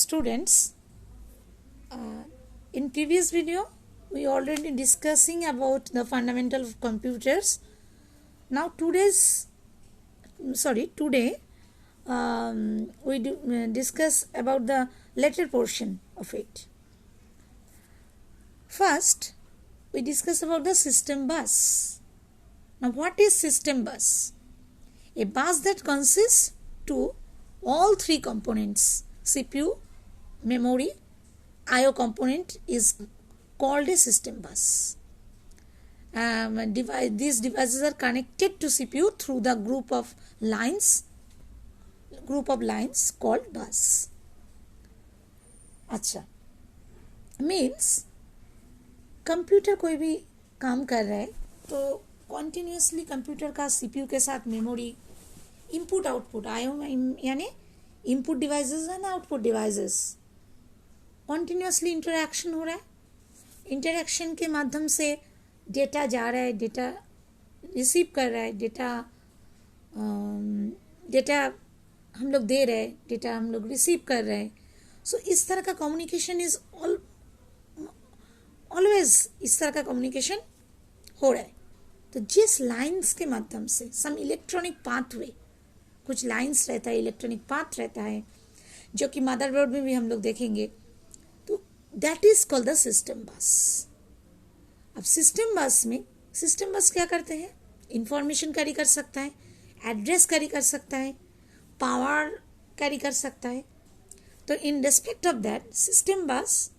students, in previous video we already discussing about the fundamental of computers. Now today we discuss about the later portion of it. First we discuss about the system bus. Now what is system bus? A bus that consists to all three components, CPU, memory, I/O component, is called a system bus. These devices are connected to CPU through the group of lines called bus. अच्छा, means computer कोई भी काम कर रहा है तो continuously computer का CPU के साथ मेमोरी, इनपुट आउटपुट, आईओ यानी input devices and output devices, continuously interaction हो रहा है. इंटरेक्शन के माध्यम से डेटा जा रहा है, डेटा रिसीव कर रहा है, डेटा हम लोग दे रहे हैं, डेटा हम लोग रिसीव कर रहे हैं. सो इस तरह का कम्युनिकेशन इज ऑलवेज इस तरह का कम्युनिकेशन हो रहा है. तो जिस लाइंस के माध्यम से सम इलेक्ट्रॉनिक पाथवे, कुछ लाइंस रहता है, इलेक्ट्रॉनिक पाथ रहता है, जो कि मदरबोर्ड में भी हम लोग देखेंगे, तो that is called the system बस. अब सिस्टम बस क्या करते हैं? इंफॉर्मेशन कैरी कर सकता है, एड्रेस कैरी कर सकता है, पावर कैरी कर सकता है. तो in respect of that system बस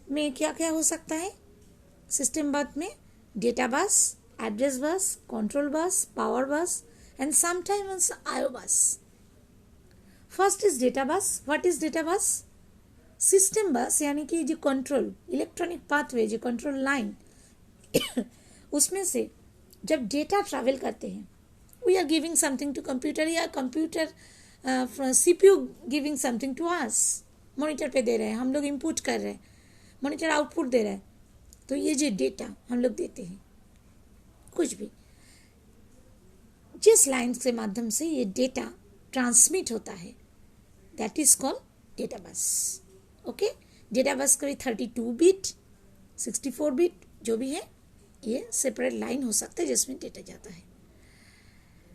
में क्या क्या हो सकता है? सिस्टम बस में डेटा बस, एड्रेस बस, कंट्रोल बस, पावर बस and sometimes IO bus. First is data bus. What is data bus? System bus यानी कि जो कंट्रोल इलेक्ट्रॉनिक पाथवे, जो कंट्रोल लाइन उसमें से जब डेटा ट्रैवल करते हैं, we are giving something to computer या computer CPU giving something to us. Monitor पे दे रहे हैं, हम लोग इनपुट कर रहे हैं, मॉनिटर आउटपुट दे रहा है. तो ये जो डेटा हम लोग देते हैं, कुछ भी जिस लाइन के माध्यम से ये डेटा ट्रांसमिट होता है, that is called data bus. Okay, data bus कभी 32 बिट, 64 बिट जो भी है, ये सेपरेट लाइन हो सकता है जिसमें डेटा जाता है.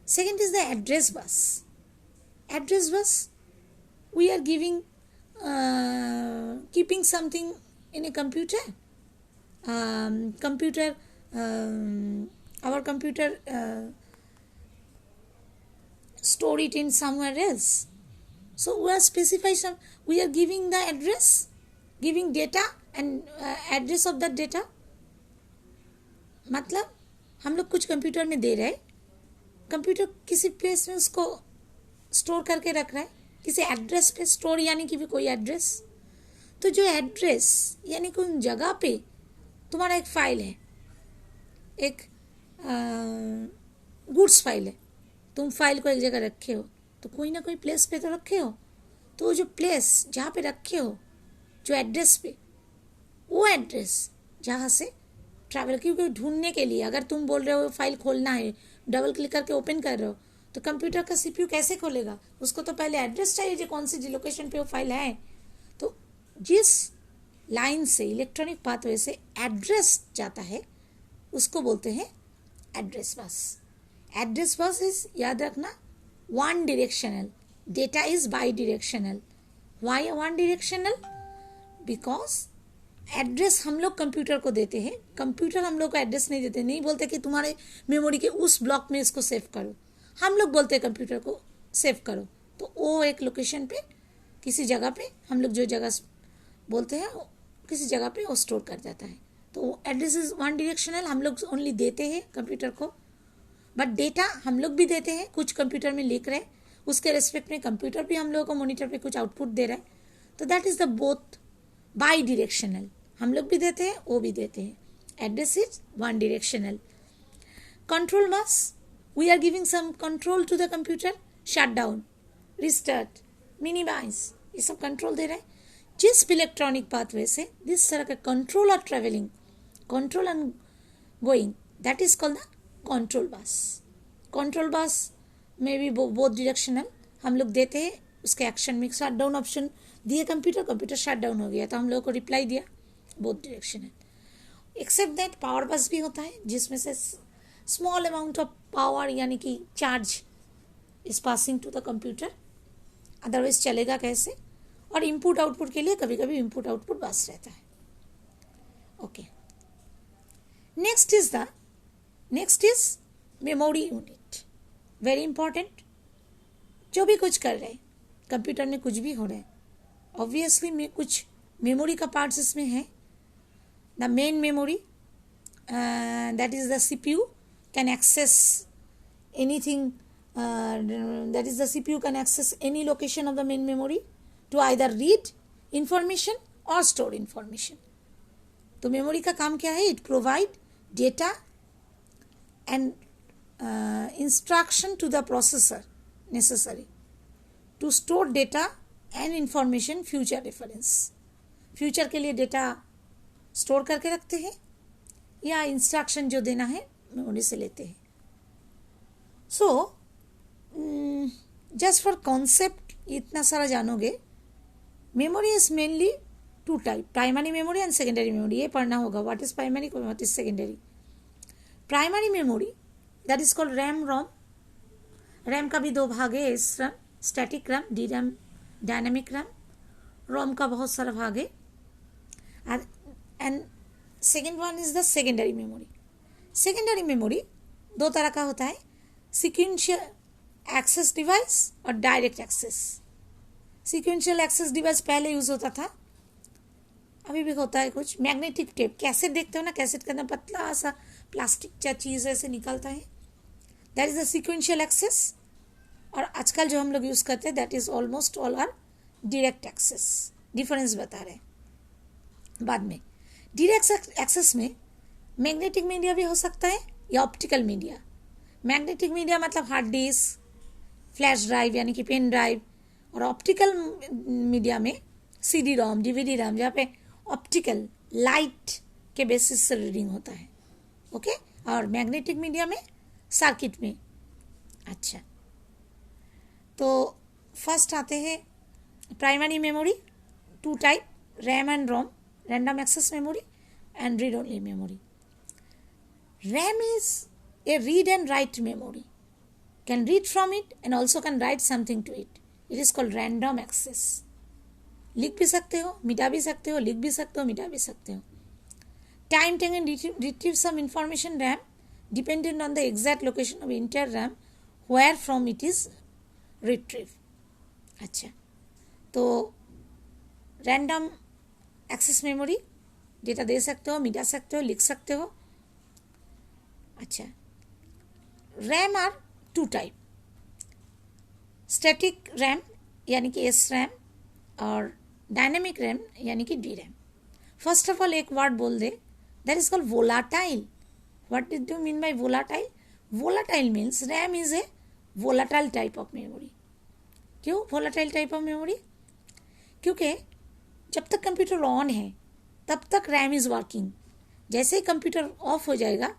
Second is the address bus. Address bus we are giving keeping something in a computer. Our computer store it in somewhere else. So we are specifying we are giving the address, giving data and address of that data. मतलब हम लोग कुछ computer में दे रहे हैं, computer किसी place में उसको स्टोर करके रख रहा है, किसी एड्रेस पे स्टोर यानी कि भी कोई एड्रेस. तो जो एड्रेस यानी कि उन जगह पे तुम्हारा एक फाइल है, एक गुड्स फाइल है, तुम फाइल को एक जगह रखे हो तो कोई ना कोई प्लेस पे तो रखे हो. तो जो प्लेस जहाँ पे रखे हो, जो एड्रेस पे, वो एड्रेस जहाँ से ट्रैवल, क्योंकि ढूंढने के लिए अगर तुम बोल रहे हो फाइल खोलना है, डबल क्लिक करके ओपन कर रहे हो, तो कंप्यूटर का सीपीयू कैसे खोलेगा? उसको तो पहले एड्रेस चाहिए जो कौन सी लोकेशन पे वो फाइल है. तो जिस लाइन से, इलेक्ट्रॉनिक पाथवे से एड्रेस जाता है, उसको बोलते हैं एड्रेस बस. एड्रेस बस इज, याद रखना, one directional. Data is bidirectional. Why one directional? Because address हम लोग कंप्यूटर को देते हैं, कंप्यूटर हम लोग को एड्रेस नहीं देते. नहीं बोलते कि तुम्हारे मेमोरी के उस ब्लॉक में इसको सेव करो, हम लोग बोलते हैं कंप्यूटर को सेव करो. तो वो एक लोकेशन पे, किसी जगह पे, हम लोग जो जगह बोलते हैं किसी जगह पे वो स्टोर कर जाता है. तो एड्रेस इज वन डायरेक्शनल. हम लोग ओनली देते हैं कंप्यूटर को, बट डेटा हम लोग भी देते हैं, कुछ कंप्यूटर में लिख रहे हैं, उसके रेस्पेक्ट में कंप्यूटर भी हम लोगों को मॉनिटर पे कुछ आउटपुट दे रहा है. तो that is the both bidirectional. हम लोग भी देते हैं, वो भी देते हैं. Address is one directional. Control bus, we are giving some control to the computer, shut down, restart, minimise, ये सब कंट्रोल दे रहे हैं. जिस इलेक्ट्रॉनिक पाथवे से दिस तरह का कंट्रोल और travelling, control and going, that is called the control bus. Control bus में भी बोथ डायरेक्शनल. हम लोग देते हैं उसके एक्शन में शट डाउन ऑप्शन दिए कंप्यूटर शट डाउन हो गया, तो हम लोगों को रिप्लाई दिया बोथ डायरेक्शन है। एक्सेप्ट दैट पावर बस भी होता है जिसमें से स्मॉल अमाउंट ऑफ पावर यानी कि charge is passing to the computer, otherwise चलेगा कैसे। और इनपुट आउटपुट के लिए कभी कभी इनपुट आउटपुट बस रहता है। Okay, next is memory unit, very important. जो भी कुछ कर रहे हैं कंप्यूटर में, कुछ भी हो रहा है, ऑब्वियसली में कुछ मेमोरी का पार्ट्स इसमें है। The main memory that is the CPU can access anything, that is the CPU can access any location of the main memory to either read information or store information. तो memory का काम क्या है? It provide data and instruction to the processor necessary to store data and information future reference. Future के लिए data store करके रखते हैं या इंस्ट्रक्शन जो देना है मेमोरी से लेते हैं। सो जस्ट फॉर कॉन्सेप्ट इतना सारा जानोगे। Memory is mainly two type, primary memory and secondary memory. ये पढ़ना होगा, what is primary, what is secondary. Primary memory that is called RAM ROM. RAM का भी दो भाग है, S RAM, static RAM, D RAM, dynamic RAM. ROM का बहुत सारा भाग है। And second one is the secondary memory. Secondary memory दो तरह का होता है, सीक्वेंशियल एक्सेस डिवाइस और direct access. Sequential access device पहले यूज होता था, अभी भी होता है कुछ। मैग्नेटिक टेप, कैसेट देखते हो ना, कैसेट के अंदर पतला सा प्लास्टिक चीज ऐसे निकलता है, that is the sequential access. और आजकल जो हम लोग यूज करते हैं that is almost all are direct access. Difference बता रहे हैं बाद में। डायरेक्ट एक्सेस में मैग्नेटिक मीडिया भी हो सकता है या ऑप्टिकल मीडिया। मैग्नेटिक मीडिया मतलब हार्ड डिस्क, फ्लैश ड्राइव यानी कि पेन ड्राइव, और ऑप्टिकल मीडिया में सीडी रोम, डीवीडी रोम, जहाँ पे ऑप्टिकल लाइट के बेसिस से रीडिंग होता है। ओके, और मैग्नेटिक मीडिया में सर्किट में। अच्छा, तो फर्स्ट आते हैं primary memory, two type, RAM and ROM, random access memory and read only memory. RAM is a read and write memory, can read from it and also can write something to it. It is called random access. लिख भी सकते हो, मिटा भी सकते हो, लिख भी सकते हो, मिटा भी सकते हो। Time taken retrieve some information RAM dependent on the exact location of inter RAM where from it is retrieved. अच्छा, तो random access memory डेटा दे सकते हो, मिटा सकते हो, लिख सकते हो। अच्छा, RAM are two type, static RAM यानी कि एस रैम और डायनेमिक रैम यानी कि D RAM. First of all एक वर्ड बोल दे, that is called volatile. What did you mean by volatile? Volatile means RAM is a volatile type of memory. क्यों volatile type of memory? क्योंकि जब तक computer on है तब तक रैम इज वर्किंग। जैसे ही कंप्यूटर ऑफ हो जाएगा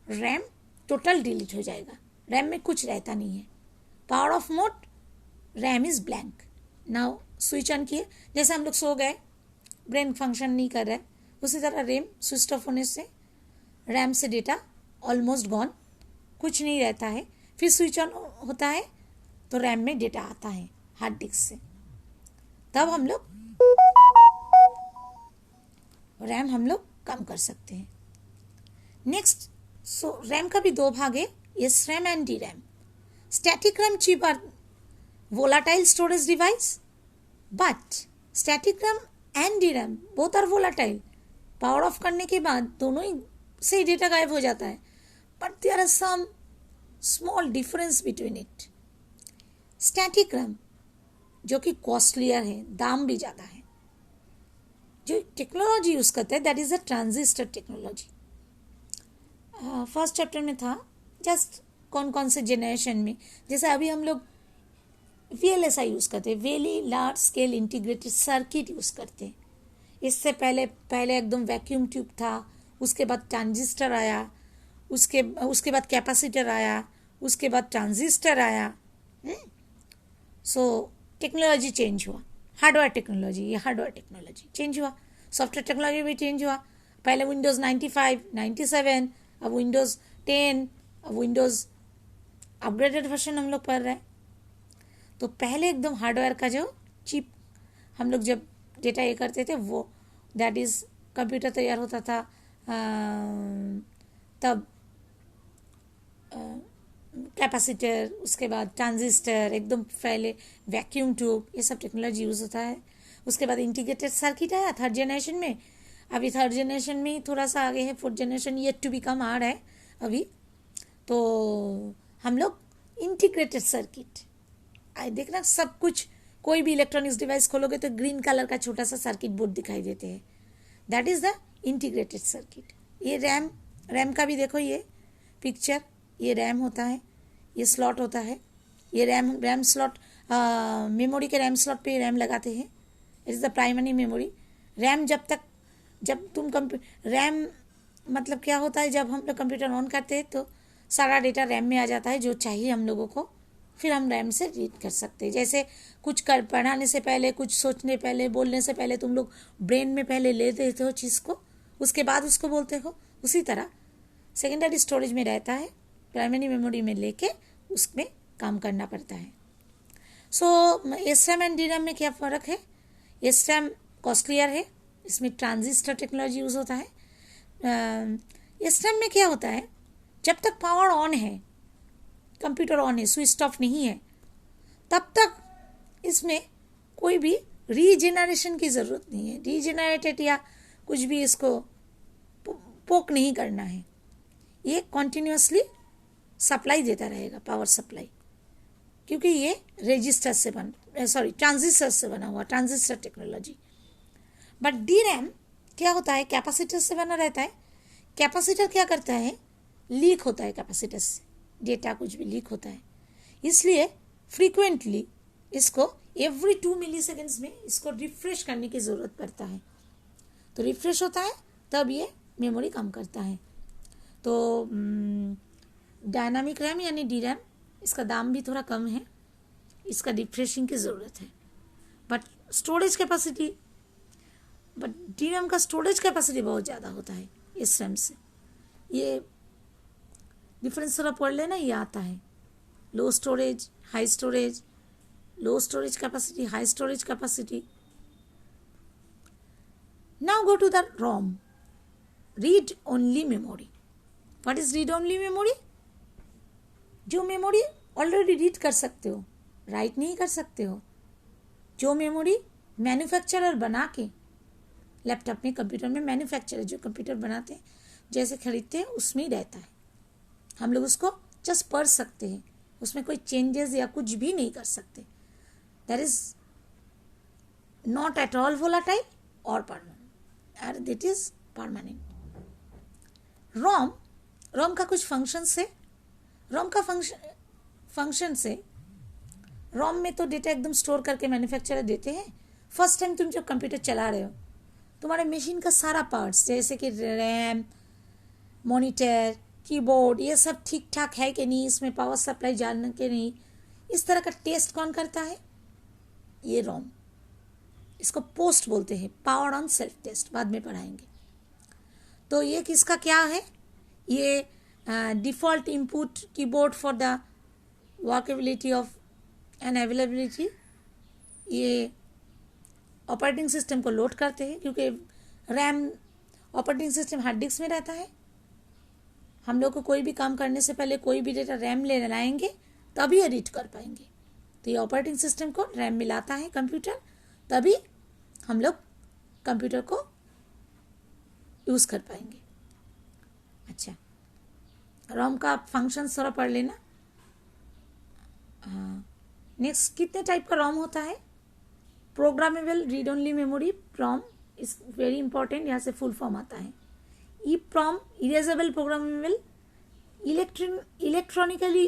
रैम टोटल डिलीट हो जाएगा, रैम में कुछ रहता नहीं है। Power of mode, RAM is blank. Now switch on किए, जैसे हम लोग सो गए, ब्रेन फंक्शन नहीं कर रहा है, उसी तरह रैम स्विच ऑफ होने से रैम से डेटा ऑलमोस्ट गॉन, कुछ नहीं रहता है। फिर स्विच ऑन होता है तो रैम में डेटा आता है हार्ड डिस्क से, तब हम लोग रैम हम लोग कम कर सकते हैं। नेक्स्ट, सो रैम का भी दो भाग है, S RAM and D RAM. Static RAM chip are volatile storage device, but static RAM and DRAM both are volatile. Power of करने के बाद दोनों ही से डेटा गायब हो जाता है, but there are some small difference between it. Static RAM जो कि कॉस्टलियर है, दाम भी ज़्यादा है, जो टेक्नोलॉजी यूज़ करते हैं that is a transistor technology. First chapter में था जस्ट कौन कौन से जेनरेशन में, जैसे अभी हम लोग VLSI यूज़ करते हैं, very large scale integrated circuit use करते हैं। इससे पहले एकदम वैक्यूम ट्यूब था, उसके बाद ट्रांजिस्टर आया, उसके बाद कैपेसिटर आया, उसके बाद ट्रांजिस्टर आया। सो टेक्नोलॉजी चेंज हुआ, हार्डवेयर टेक्नोलॉजी, ये हार्डवेयर टेक्नोलॉजी चेंज हुआ, सॉफ्टवेयर टेक्नोलॉजी भी चेंज हुआ। पहले विंडोज़ 95, 97, अब विंडोज़ 10, अब विंडोज़ अपग्रेडेड वर्जन हम लोग पढ़ रहे हैं। तो पहले एकदम हार्डवेयर का जो चिप हम लोग जब डेटा ये करते थे, वो दैट इज़ कंप्यूटर तैयार होता था तब कैपेसिटर, उसके बाद ट्रांजिस्टर, एकदम पहले वैक्यूम ट्यूब, ये सब टेक्नोलॉजी यूज़ होता है। उसके बाद इंटीग्रेटेड सर्किट आया थर्ड जनरेशन में। अभी थर्ड जनरेशन में ही थोड़ा सा आगे है, fourth generation yet to become आ रहा है अभी। तो हम लोग इंटीग्रेटेड सर्किट देखना, सब कुछ कोई भी इलेक्ट्रॉनिक्स डिवाइस खोलोगे तो ग्रीन कलर का छोटा सा सर्किट बोर्ड दिखाई देते हैं, that is the integrated circuit. ये रैम का भी देखो ये पिक्चर, ये रैम होता है, ये स्लॉट होता है, ये रैम स्लॉट, मेमोरी के रैम स्लॉट पे रैम लगाते हैं, it is the primary memory. RAM जब तुम रैम मतलब क्या होता है, जब हम लोग कंप्यूटर ऑन करते हैं तो सारा डेटा रैम में आ जाता है जो चाहिए हम लोगों को, फिर हम रैम से रीड कर सकते हैं। जैसे कुछ पढ़ाने से पहले, कुछ सोचने पहले, बोलने से पहले तुम लोग ब्रेन में पहले ले देते हो चीज़ को, उसके बाद उसको बोलते हो, उसी तरह सेकेंडरी स्टोरेज में रहता है, प्राइमरी मेमोरी में लेके उसमें काम करना पड़ता है। सो एसरैम एंड डीरैम में क्या फ़र्क है? एसरैम कॉस्टलियर है, इसमें ट्रांजिस्टर टेक्नोलॉजी यूज़ होता है। एसरैम में क्या होता है, जब तक पावर ऑन है, कंप्यूटर ऑन है, स्विच ऑफ नहीं है, तब तक इसमें कोई भी रीजेनरेशन की ज़रूरत नहीं है। रीजेनरेटेड या कुछ भी इसको पोक नहीं करना है, ये कॉन्टिन्यूसली सप्लाई देता रहेगा, पावर सप्लाई, क्योंकि ये ट्रांजिस्टर से बना हुआ, ट्रांजिस्टर टेक्नोलॉजी। बट डीरैम क्या होता है, कैपेसिटर से बना रहता है। कैपेसिटर क्या करता है, लीक होता है कैपेसिटर से, डेटा कुछ भी लीक होता है, इसलिए फ्रीक्वेंटली इसको एवरी 2 मिलीसेकेंड्स में इसको रिफ्रेश करने की ज़रूरत पड़ता है। तो रिफ्रेश होता है तब ये मेमोरी काम करता है। तो डायनामिक रैम यानी डीरैम, इसका दाम भी थोड़ा कम है, इसका रिफ्रेशिंग की ज़रूरत है। बट डीरैम का स्टोरेज कैपेसिटी बहुत ज़्यादा होता है इस रैम से। ये डिफरेंस थोड़ा पढ़ लेना, ये आता है low storage, high storage, low storage capacity, high storage capacity. Now go to the ROM, read only memory. What is read only memory? जो मेमोरी ऑलरेडी रीड कर सकते हो, राइट नहीं कर सकते हो, जो मेमोरी मैन्युफैक्चरर बना के लैपटॉप में, कंप्यूटर में मैन्युफैक्चरर जो कंप्यूटर बनाते हैं, जैसे खरीदते हैं उसमें ही रहता है, हम लोग उसको जस्ट पढ़ सकते हैं, उसमें कोई चेंजेस या कुछ भी नहीं कर सकते। That is not at all volatile और permanent, and that is permanent. ROM का कुछ फंक्शन से, रोम में तो डेटा एकदम स्टोर करके मैन्युफैक्चरर देते हैं। फर्स्ट टाइम तुम जब कंप्यूटर चला रहे हो, तुम्हारे मशीन का सारा पार्ट्स जैसे कि रैम, मॉनिटर, कीबोर्ड, ये सब ठीक ठाक है कि नहीं, इसमें पावर सप्लाई जाने के नहीं, इस तरह का टेस्ट कौन करता है? ये रोम। इसको पोस्ट बोलते हैं, पावर ऑन सेल्फ टेस्ट, बाद में पढ़ाएंगे। तो ये किसका क्या है? ये default input keyboard for the workability of and availability. ये ऑपरेटिंग सिस्टम को लोड करते हैं, क्योंकि RAM operating system hard disk में रहता है। हम लोग को कोई भी काम करने से पहले कोई भी डेटा रैम ले लाएंगे तभी एडिट कर पाएंगे। तो ये ऑपरेटिंग सिस्टम को रैम मिलाता है कंप्यूटर, तभी हम लोग कंप्यूटर को यूज़ कर पाएंगे। अच्छा, रोम का फंक्शन थोड़ा पढ़ लेना। नेक्स्ट, कितने टाइप का रोम होता है? Programmable read only memory, PROM is very important, यहाँ से फुल फॉर्म आता है। EEPROM, erasable programmable, electrically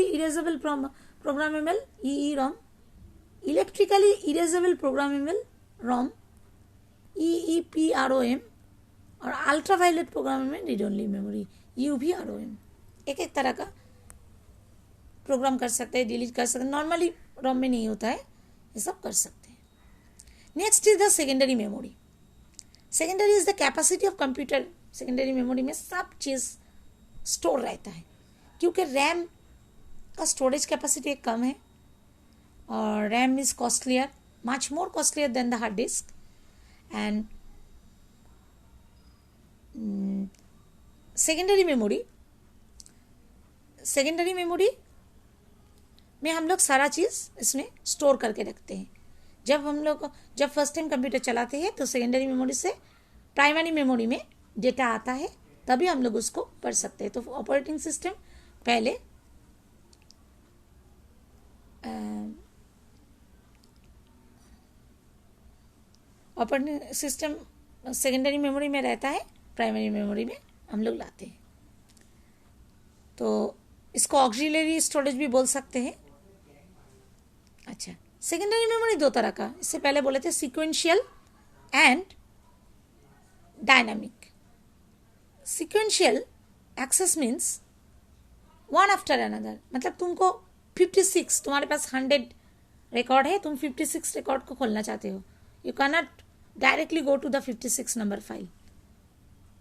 erasable programmable, EEROM, electrically erasable programmable ROM, EEPROM, और ultraviolet programmable read only memory, UVROM। एक एक तरह का प्रोग्राम कर सकते हैं, डिलीट कर सकते हैं, नॉर्मली रोम में नहीं होता है, ये सब कर सकते हैं। Next is the secondary memory. Secondary is the capacity of computer. Secondary memory में सब चीज़ स्टोर रहता है, क्योंकि रैम का स्टोरेज कैपेसिटी कम है और RAM is costlier, much more costlier then the hard disk. And secondary memory में हम लोग सारा चीज़ इसमें स्टोर करके रखते हैं। जब फर्स्ट टाइम कंप्यूटर चलाते हैं तो सेकेंडरी मेमोरी से प्राइमरी मेमोरी में डेटा आता है, तभी हम लोग उसको पढ़ सकते हैं। तो ऑपरेटिंग सिस्टम पहले ऑपरेटिंग सिस्टम सेकेंडरी मेमोरी में रहता है, प्राइमरी मेमोरी में हम लोग लाते हैं। तो इसको ऑक्सिलरी स्टोरेज भी बोल सकते हैं। अच्छा, सेकेंडरी मेमोरी दो तरह का, इससे पहले बोले थे sequential and dynamic. Sequential access means one after another, मतलब तुमको 56, तुम्हारे पास 100 रिकॉर्ड है, तुम 56 रिकॉर्ड को खोलना चाहते हो, you can not directly go to the 56 number file,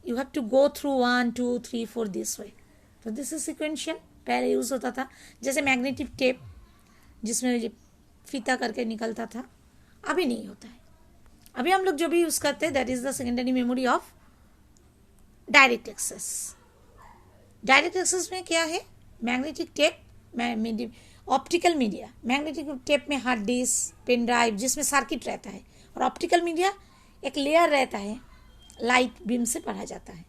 you have to go through 1 2 3 4 this way. तो दिस इज सीक्वेंशियल। पहले यूज होता था जैसे मैग्नेटिक टेप, जिसमें फीता करके निकलता था, अभी नहीं होता है। अभी हम लोग जो भी यूज करते हैं that is the secondary memory of direct access. Direct access में क्या है, magnetic tape, optical media. Magnetic tape में हार्ड डिस्क, पेन ड्राइव जिसमें सर्किट रहता है, और ऑप्टिकल मीडिया एक लेयर रहता है, लाइट बीम से पढ़ा जाता है।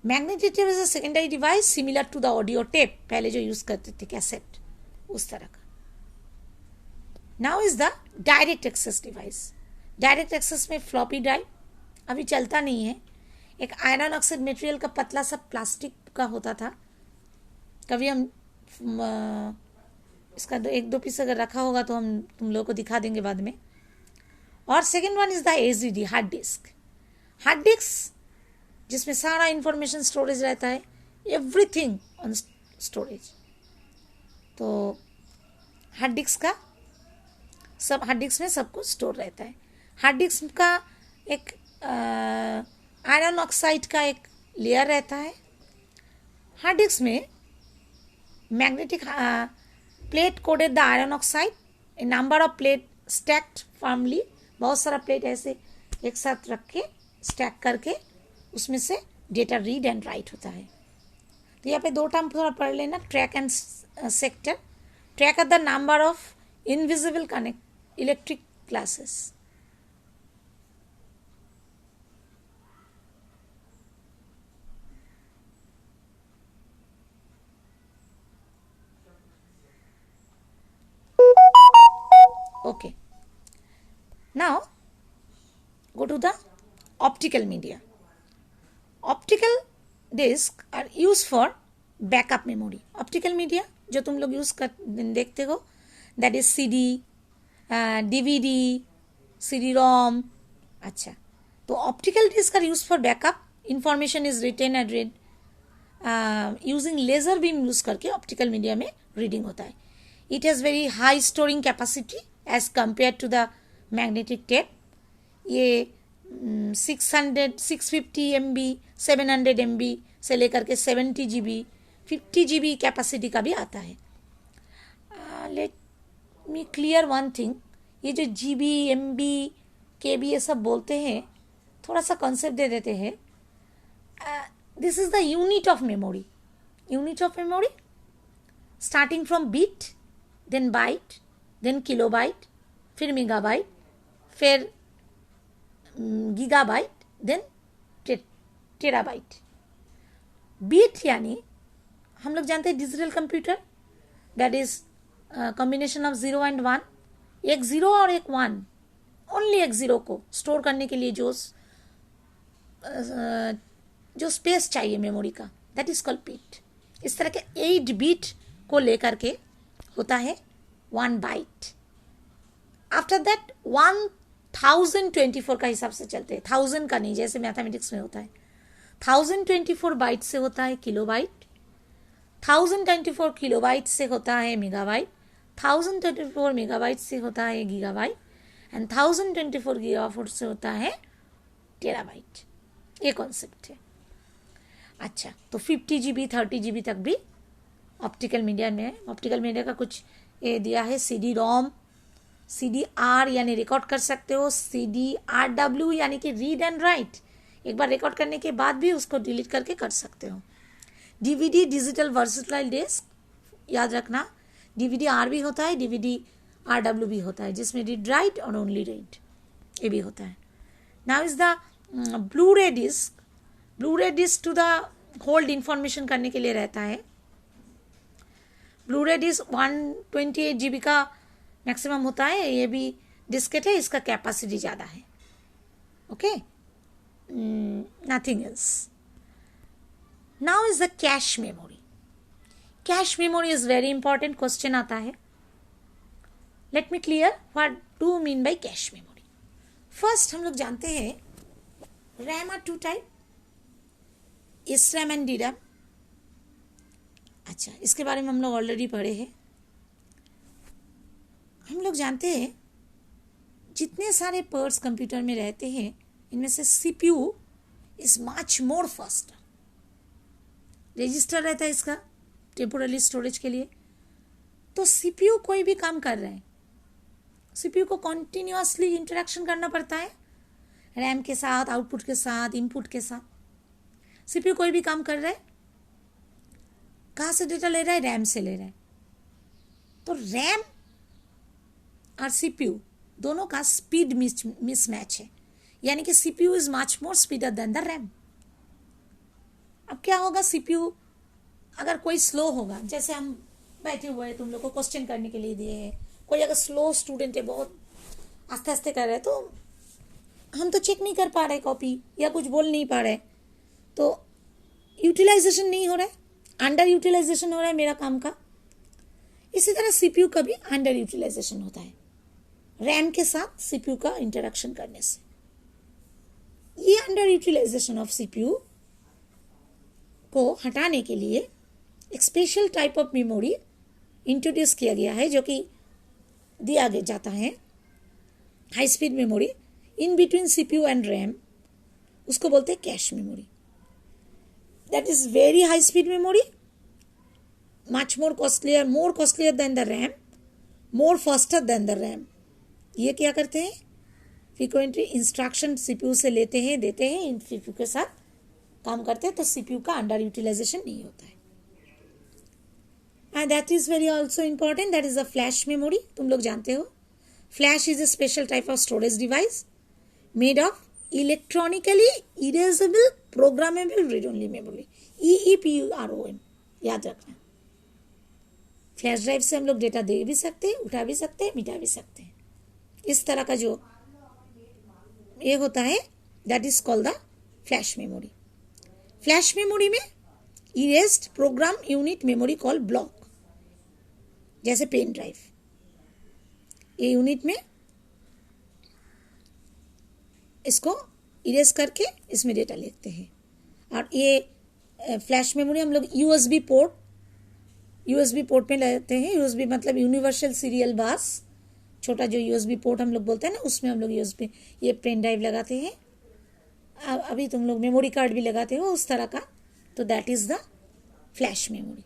Magnetic tape is a secondary device similar to the audio tape, पहले जो यूज करते थे कैसेट, उस तरह का। Now is the direct access device. Direct access में फ्लॉपी ड्राइव अभी चलता नहीं है, एक आयरन ऑक्साइड मटेरियल का पतला सा प्लास्टिक का होता था, कभी हम इसका 1-2 पीस अगर रखा होगा तो हम तुम लोगों को दिखा देंगे बाद में। और second one is the HDD, hard disk. Hard disk जिसमें सारा इंफॉर्मेशन स्टोरेज रहता है, एवरीथिंग ऑन स्टोरेज। तो हार्ड डिस्क में सब कुछ स्टोर रहता है। हार्ड डिस्क का एक आयरन ऑक्साइड का एक लेयर रहता है। हार्ड डिस्क में magnetic plate coded the iron oxide, A number of plate stacked firmly, बहुत सारा प्लेट ऐसे एक साथ रख के स्टैक करके उसमें से डेटा रीड एंड राइट होता है। तो यहाँ पे 2 टर्म थोड़ा पढ़ लेना, track and sector. Track are the number of invisible connect electric classes. Okay, now go to the optical media. Optical disc are used for backup memory. Optical media जो तुम लोग यूज कर देखते हो, that is CD, DVD, CD-ROM। अच्छा, तो optical disc are used for backup. Information is written and read using laser beam use करके optical media में रीडिंग होता है। It has very high storing capacity as compared to the magnetic tape. ये 650 MB, 700 MB से लेकर के 70 GB, 50 GB capacity का भी आता है। Let me clear one thing, ये जो GB, MB, KB ये सब बोलते हैं, थोड़ा सा कॉन्सेप्ट दे देते हैं। This is the unit of memory. Unit of memory starting from bit, then byte, then kilobyte, फिर मेगाबाइट, फिर गीगाबाइट, देन टेराबाइट। बीट यानी हम लोग जानते हैं digital computer, that is combination of 0 and 1। एक 0 और एक 1, ओनली एक 0 को स्टोर करने के लिए जो स्पेस चाहिए मेमोरी का, दैट इज कॉल्ड बीट। इस तरह के 8 बीट को लेकर के होता है 1 बाइट। आफ्टर दैट 1024 का हिसाब से चलते हैं, 1000 का नहीं, जैसे मैथमेटिक्स में होता है। 1024 बाइट से होता है किलोबाइट, 1024 किलोबाइट से होता है मेगाबाइट, 1024 मेगाबाइट से होता है गीगाबाइट, एंड 1024 गीगाबाइट से होता है टेराबाइट। ये कॉन्सेप्ट है। अच्छा, तो 50 GB 30 GB तक भी ऑप्टिकल मीडिया में, ऑप्टिकल मीडिया का कुछ ये दिया है, CD ROM, CDR यानी रिकॉर्ड कर सकते हो, CDRW यानी कि रीड एंड राइट, एक बार रिकॉर्ड करने के बाद भी उसको डिलीट करके कर सकते हो। DVD डिजिटल वर्सेटाइल डिस्क, याद रखना DVD-R भी होता है, DVD-RW भी होता है, जिसमें रीड राइट और ओनली रीड ये भी होता है। Now is the Blu-ray disc. Blu-ray disc to the hold information करने के लिए रहता है। ब्लू-रे डिस्क 128 GB का मैक्सिमम होता है, ये भी डिस्केट है, इसका कैपेसिटी ज़्यादा है। Okay, nothing else. Now is the cache memory. Cache memory is very important, question आता है। Let me clear what do mean by cache memory. First हम लोग जानते हैं RAM are two type, SRAM and DRAM। अच्छा, इसके बारे में हम लोग ऑलरेडी पढ़े हैं। हम लोग जानते हैं जितने सारे पर्ट्स कंप्यूटर में रहते हैं, इनमें से CPU is much more faster. Register रहता है इसका टेम्पोररी स्टोरेज के लिए, तो CPU कोई भी काम कर रहे हैं, CPU को कॉन्टिन्यूसली इंटरेक्शन करना पड़ता है रैम के साथ, आउटपुट के साथ, इनपुट के साथ। CPU कोई भी काम कर रहा है, कहाँ से डेटा ले रहा है? रैम से ले रहा है। तो रैम और CPU दोनों का स्पीड मिसमैच है, यानी कि CPU is much more speeder than the RAM. अब क्या होगा, CPU अगर कोई स्लो होगा, जैसे हम बैठे हुए हैं, तुम लोग को क्वेश्चन करने के लिए दिए हैं, कोई अगर स्लो स्टूडेंट है, बहुत आस्ते आस्ते कर रहे हैं, तो हम तो चेक नहीं कर पा रहे कॉपी, या कुछ बोल नहीं पा रहे, तो यूटिलाइजेशन नहीं हो रहा है, अंडर यूटिलाइजेशन हो रहा है मेरा काम का। इसी तरह CPU का भी अंडर यूटिलाइजेशन होता है रैम के साथ CPU का इंटरेक्शन करने से। ये अंडर यूटिलाइजेशन ऑफ CPU को हटाने के लिए एक special type of memory introduce किया गया है, जो कि दिया जाता है high speed memory in between CPU and RAM. उसको बोलते हैं cache memory. That is very high speed memory, much more costlier then the RAM, more faster than the RAM. ये क्या करते हैं, फ्रीक्वेंटली इंस्ट्रक्शन CPU से लेते हैं, देते हैं, इन CPU के साथ काम करते हैं, तो CPU का अंडर यूटिलाइजेशन नहीं होता है। And that is very also important, that is a flash memory. तुम लोग जानते हो flash is a special type of storage device made of electronically erasable programmable read only memory, EEPROM, याद रखना। फ्लैश ड्राइव से हम लोग डेटा दे भी सकते हैं, उठा भी सकते हैं, मिटा भी सकते हैं। इस तरह का जो ये होता है, that is called the flash memory. Flash memory में erased program unit memory call block, जैसे पेन ड्राइव, ये यूनिट में इसको इरेज करके इसमें डेटा लिखते हैं। और ये फ्लैश मेमोरी हम लोग USB पोर्ट में लेते हैं। USB मतलब यूनिवर्सल सीरियल बस, छोटा जो USB पोर्ट हम लोग बोलते हैं ना, उसमें हम लोग USB ये पेन ड्राइव लगाते हैं। अभी तुम लोग मेमोरी कार्ड भी लगाते हो उस तरह का, तो that is the flash memory.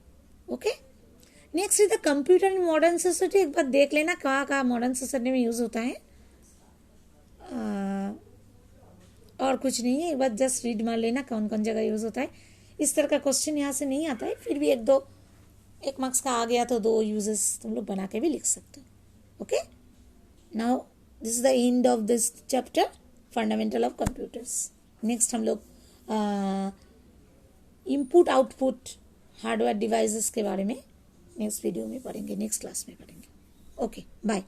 Okay, next is the computer in modern society. एक बार देख लेना कहाँ कहाँ मॉडर्न सोसाइटी में यूज होता है, और कुछ नहीं है, एक बार जस्ट रीड मार लेना कौन कौन जगह यूज होता है। इस तरह का क्वेश्चन यहाँ से नहीं आता है, फिर भी एक मार्क्स का आ गया तो 2 यूजेस तुम लोग बना के भी लिख सकते हो। Okay, now this is the end of this chapter, fundamental of computers. Next हम लोग इनपुट आउटपुट हार्डवेयर डिवाइसेस के बारे में नेक्स्ट वीडियो में पढ़ेंगे, नेक्स्ट क्लास में पढ़ेंगे। Okay, bye.